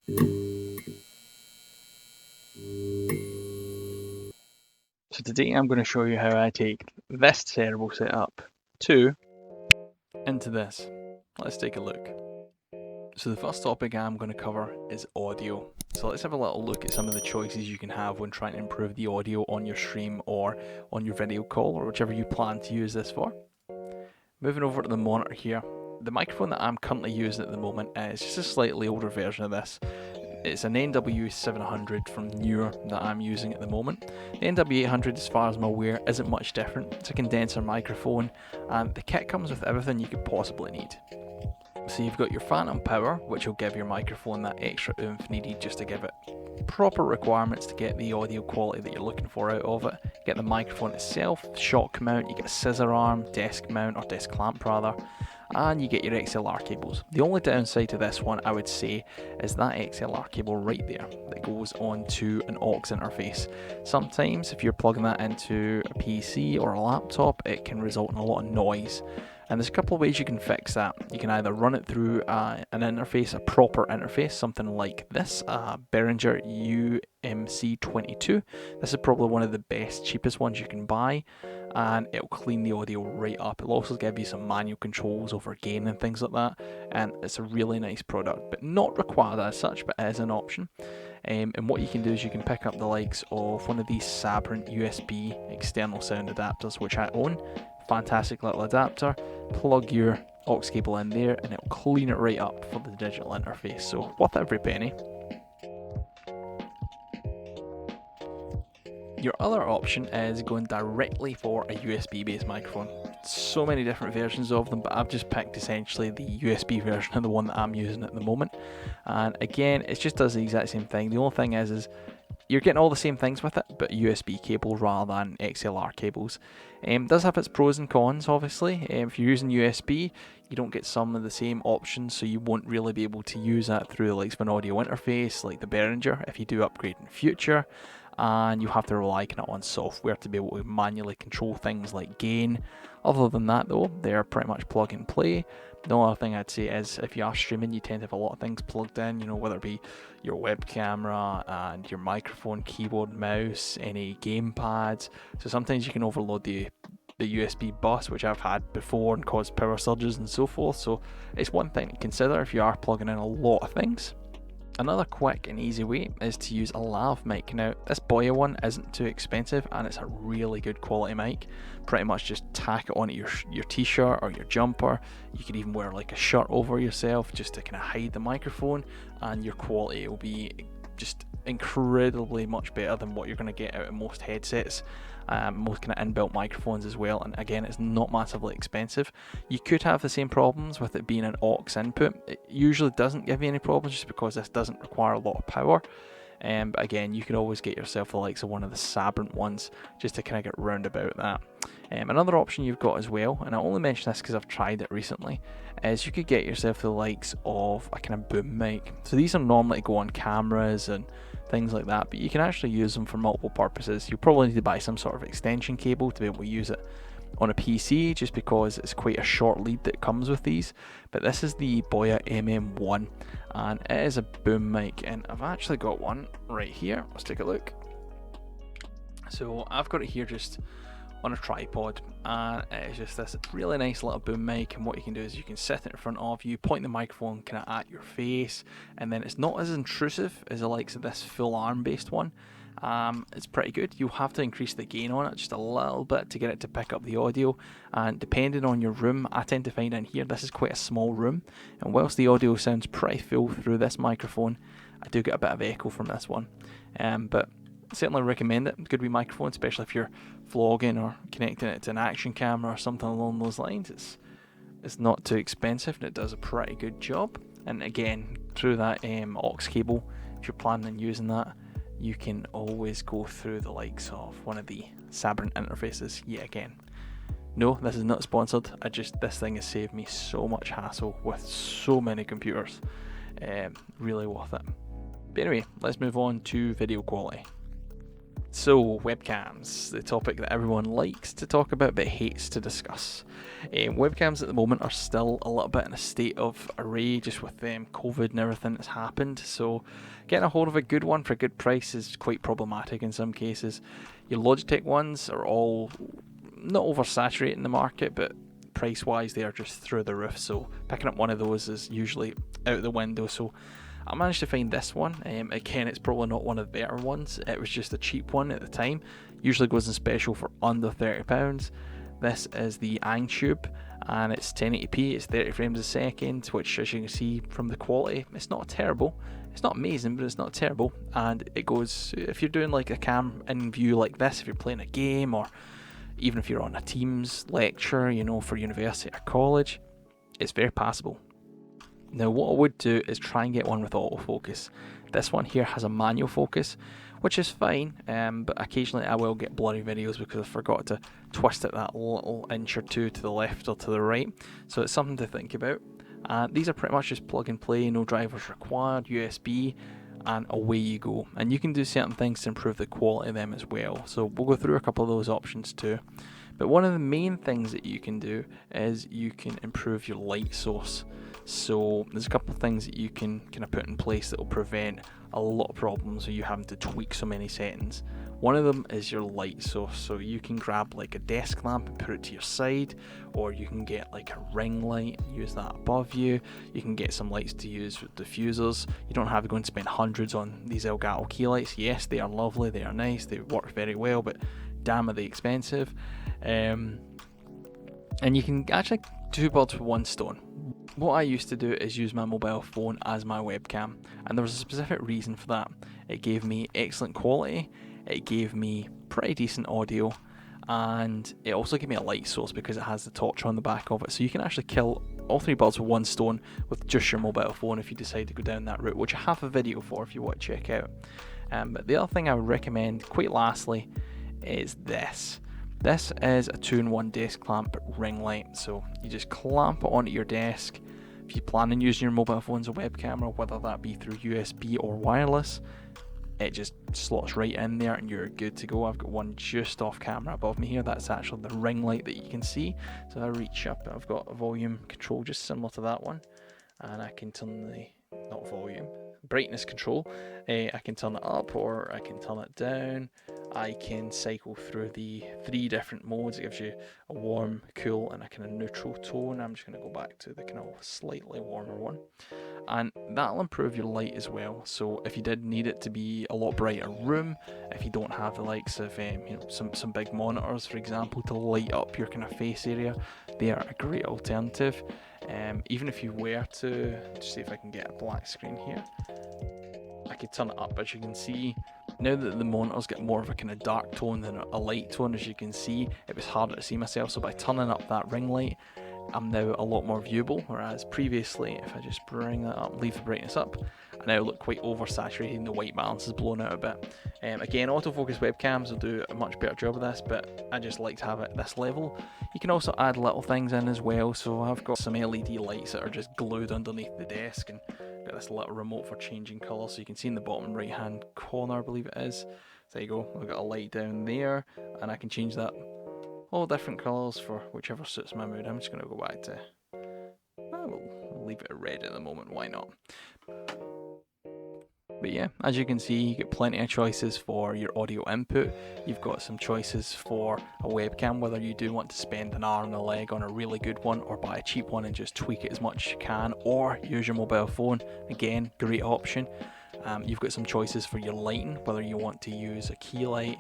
So today I'm going to show you how I take this terrible setup into this. Let's take a look. So the first topic I'm going to cover is audio. So let's have a little look at some of the choices you can have when trying to improve the audio on your stream or on your video call or whichever you plan to use this for. Moving over to the monitor here, the microphone that I'm currently using at the moment is just a slightly older version of this. It's an NW700 from Newer that I'm using at the moment. The NW800, as far as I'm aware, isn't much different. It's a condenser microphone, and the kit comes with everything you could possibly need. So you've got your phantom power, which will give your microphone that extra oomph needed just to give it proper requirements to get the audio quality that you're looking for out of it. You get the microphone itself, shock mount, you get a scissor arm, desk mount, or desk clamp rather, and you get your XLR cables. The only downside to this one, I would say, is that XLR cable right there that goes onto an aux interface. Sometimes if you're plugging that into a PC or a laptop, it can result in a lot of noise. And there's a couple of ways you can fix that. You can either run it through an interface, a proper interface, something like this, Behringer UMC22. This is probably one of the best, cheapest ones you can buy, and it'll clean the audio right up. It'll also give you some manual controls over gain and things like that, and it's a really nice product, but not required as such, but as an option. And what you can do is you can pick up the likes of one of these Sabrent USB external sound adapters, which I own. Fantastic little adapter, plug your aux cable in there and it'll clean it right up for the digital interface, so worth every penny. Your other option is going directly for a USB based microphone. So many different versions of them, but I've just picked essentially the USB version of the one that I'm using at the moment, and again it just does the exact same thing. The only thing is you're getting all the same things with it, but USB cable rather than XLR cables. It does have its pros and cons, obviously. If you're using USB, you don't get some of the same options, so you won't really be able to use that through the likes of an audio interface like the Behringer if you do upgrade in future. And you have to rely kind of on software to be able to manually control things like gain. Other than that though, they're pretty much plug and play. The only other thing I'd say is if you are streaming, you tend to have a lot of things plugged in, whether it be your web camera and your microphone, keyboard, mouse, any game pads. So sometimes you can overload the USB bus, which I've had before, and cause power surges and so forth. So it's one thing to consider if you are plugging in a lot of things. Another quick and easy way is to use a Lav Mic. Now, this Boya one isn't too expensive and it's a really good quality mic. Pretty much just tack it onto your t-shirt or your jumper. You could even wear like a shirt over yourself just to kind of hide the microphone, and your quality will be just incredibly much better than what you're going to get out of most headsets. Most kind of inbuilt microphones as well, and again it's not massively expensive. You could have the same problems with it being an aux input. It usually doesn't give you any problems just because this doesn't require a lot of power, but again you could always get yourself the likes of one of the Sabrent ones just to kind of get round about that. Another option you've got as well, and I only mention this because I've tried it recently, is you could get yourself the likes of a kind of boom mic. So these are normally to go on cameras and things like that, but you can actually use them for multiple purposes. You'll probably need to buy some sort of extension cable to be able to use it on a PC, just because it's quite a short lead that comes with these. But this is the Boya MM1, and it is a boom mic, and I've actually got one right here. Let's take a look. So I've got it here just on a tripod, and it's just this really nice little boom mic, and what you can do is you can sit it in front of you, point the microphone kind of at your face, and then it's not as intrusive as the likes of this full arm based one. It's pretty good. You'll have to increase the gain on it just a little bit to get it to pick up the audio, and depending on your room, I tend to find in here this is quite a small room, and whilst the audio sounds pretty full through this microphone, I do get a bit of echo from this one. But certainly recommend it. Good wee microphone, especially if you're vlogging or connecting it to an action camera or something along those lines. It's not too expensive and it does a pretty good job. And again, through that aux cable, if you're planning on using that, you can always go through the likes of one of the Sabrent interfaces yet again. No, this is not sponsored. This thing has saved me so much hassle with so many computers. Really worth it. But anyway, let's move on to video quality. So, webcams, the topic that everyone likes to talk about but hates to discuss. Webcams at the moment are still a little bit in a state of array just with COVID and everything that's happened. So, getting a hold of a good one for a good price is quite problematic in some cases. Your Logitech ones are all not oversaturating the market, but price-wise they are just through the roof. So, picking up one of those is usually out the window. So, I managed to find this one. Again, it's probably not one of the better ones. It was just a cheap one at the time. Usually goes in special for under £30. This is the Angtube, and it's 1080p. It's 30 frames a second, which, as you can see from the quality, it's not terrible. It's not amazing, but it's not terrible. And it goes, if you're doing like a cam in view like this, if you're playing a game, or even if you're on a Teams lecture, for university or college, it's very passable. Now what I would do is try and get one with autofocus. This one here has a manual focus, which is fine, but occasionally I will get blurry videos because I forgot to twist it that little inch or two to the left or to the right. So it's something to think about. These are pretty much just plug and play, no drivers required, USB, and away you go. And you can do certain things to improve the quality of them as well. So we'll go through a couple of those options too. But one of the main things that you can do is you can improve your light source. So there's a couple of things that you can kind of put in place that will prevent a lot of problems with you having to tweak so many settings. One of them is your light source. So you can grab like a desk lamp and put it to your side, or you can get like a ring light and use that above you. You can get some lights to use with diffusers. You don't have to go and spend hundreds on these Elgato key lights. Yes, they are lovely, they are nice, they work very well, but damn are they expensive. And you can actually do two birds with one stone. What I used to do is use my mobile phone as my webcam, and there was a specific reason for that. It gave me excellent quality, it gave me pretty decent audio, and it also gave me a light source because it has the torch on the back of it. So you can actually kill all three birds with one stone with just your mobile phone if you decide to go down that route, which I have a video for if you want to check out. But the other thing I would recommend, quite lastly, is this. This is a 2-in-1 desk clamp ring light. So you just clamp it onto your desk. If you plan on using your mobile phone as a web camera, whether that be through USB or wireless, it just slots right in there and you're good to go. I've got one just off camera above me here. That's actually the ring light that you can see. So I reach up, I've got a volume control just similar to that one, and I can turn the, not volume, brightness control. I can turn it up or I can turn it down. I can cycle through the 3 different modes. It gives you a warm, cool, and a kind of neutral tone. I'm just going to go back to the kind of slightly warmer one. And that'll improve your light as well. So if you did need it to be a lot brighter room, if you don't have the likes of some big monitors, for example, to light up your kind of face area, they are a great alternative. Even if you were to see if I can get a black screen here, I could turn it up. As you can see, now that the monitors get more of a kind of dark tone than a light tone, as you can see, it was harder to see myself. So by turning up that ring light, I'm now a lot more viewable, whereas previously, if I just bring that up, leave the brightness up, I now look quite oversaturated and the white balance is blown out a bit. Again, autofocus webcams will do a much better job of this, but I just like to have it at this level. You can also add little things in as well, so I've got some LED lights that are just glued underneath the desk, and got this little remote for changing colour, so you can see in the bottom right hand corner, I believe it is. There you go, I've got a light down there, and I can change that all different colours for whichever suits my mood. I'm just going to go back to, we'll leave it red at the moment, why not? But yeah, as you can see, you get plenty of choices for your audio input. You've got some choices for a webcam, whether you do want to spend an arm and a leg on a really good one, or buy a cheap one and just tweak it as much as you can, or use your mobile phone. Again, great option. You've got some choices for your lighting, whether you want to use a key light,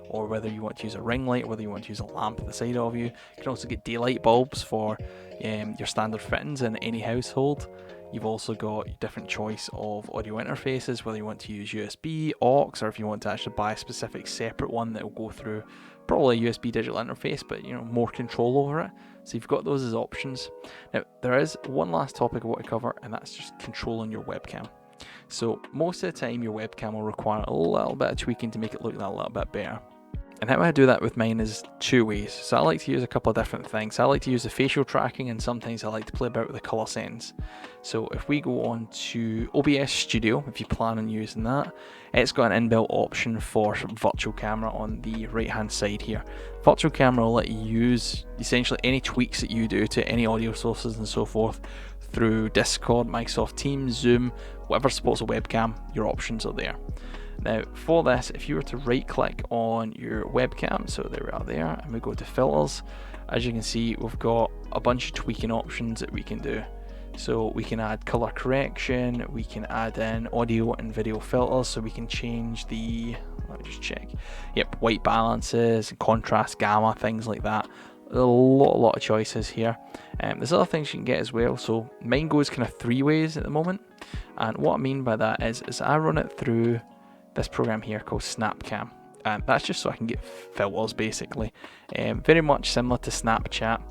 or whether you want to use a ring light, or whether you want to use a lamp at the side of you. You can also get daylight bulbs for your standard fittings in any household. You've also got different choice of audio interfaces, whether you want to use USB, aux, or if you want to actually buy a specific separate one that will go through probably a USB digital interface, but more control over it. So you've got those as options. Now, there is one last topic I want to cover, and that's just controlling your webcam. So most of the time your webcam will require a little bit of tweaking to make it look that little bit better. And how I do that with mine is two ways. So I like to use a couple of different things. I like to use the facial tracking, and sometimes I like to play about with the color settings. So if we go on to OBS Studio, if you plan on using that, it's got an inbuilt option for virtual camera on the right hand side here. Virtual camera will let you use essentially any tweaks that you do to any audio sources and so forth through Discord, Microsoft Teams, Zoom, whatever supports a webcam, your options are there. Now for this, if you were to right click on your webcam, so there we are there, and we go to filters, as you can see we've got a bunch of tweaking options that we can do. So we can add color correction, we can add in audio and video filters, so we can change the, let me just check, yep, white balances, contrast, gamma, things like that. A lot of choices here. There's other things you can get as well. So mine goes kind of three ways at the moment, and what I mean by that is I run it through this program here called Snapcam, and that's just so I can get filters basically. Very much similar to Snapchat.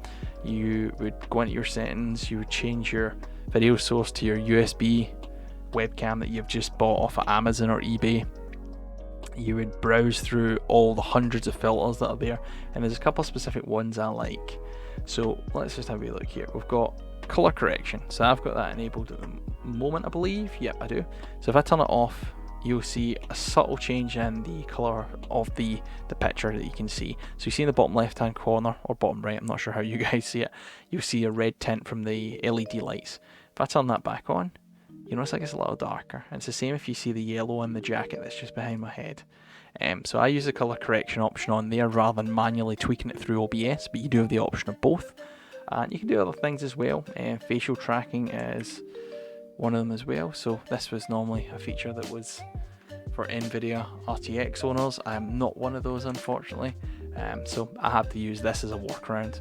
You would go into your settings, you would change your video source to your USB webcam that you've just bought off of Amazon or eBay. You would browse through all the hundreds of filters that are there, and there's a couple of specific ones I like. So let's just have a look here. We've got color correction, so I've got that enabled at the moment, I believe. Yep, I do. So if I turn it off, you'll see a subtle change in the color of the picture that you can see. So you see in the bottom left hand corner, or bottom right, I'm not sure how you guys see it, you'll see a red tint from the LED lights. If I turn that back on, you notice like it's a little darker. And it's the same if you see the yellow in the jacket that's just behind my head. So I use the color correction option on there rather than manually tweaking it through OBS, but you do have the option of both. And you can do other things as well. Facial tracking is one of them as well. So this was normally a feature that was for NVIDIA RTX owners. I'm not one of those, unfortunately, so I have to use this as a workaround.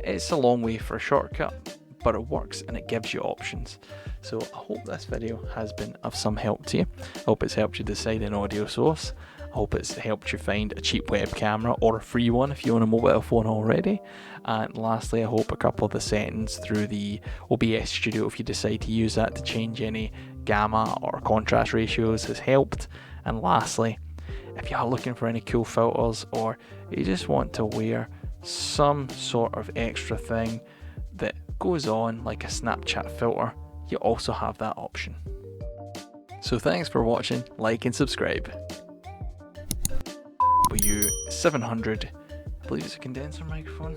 It's a long way for a shortcut, but it works and it gives you options. So I hope this video has been of some help to you. I hope it's helped you decide an audio source. I hope it's helped you find a cheap web camera or a free one if you own a mobile phone already. And lastly, I hope a couple of the settings through the OBS Studio, if you decide to use that to change any gamma or contrast ratios, has helped. And lastly, if you are looking for any cool filters, or you just want to wear some sort of extra thing that goes on like a Snapchat filter, you also have that option. So thanks for watching, like and subscribe. U700, I believe it's a condenser microphone.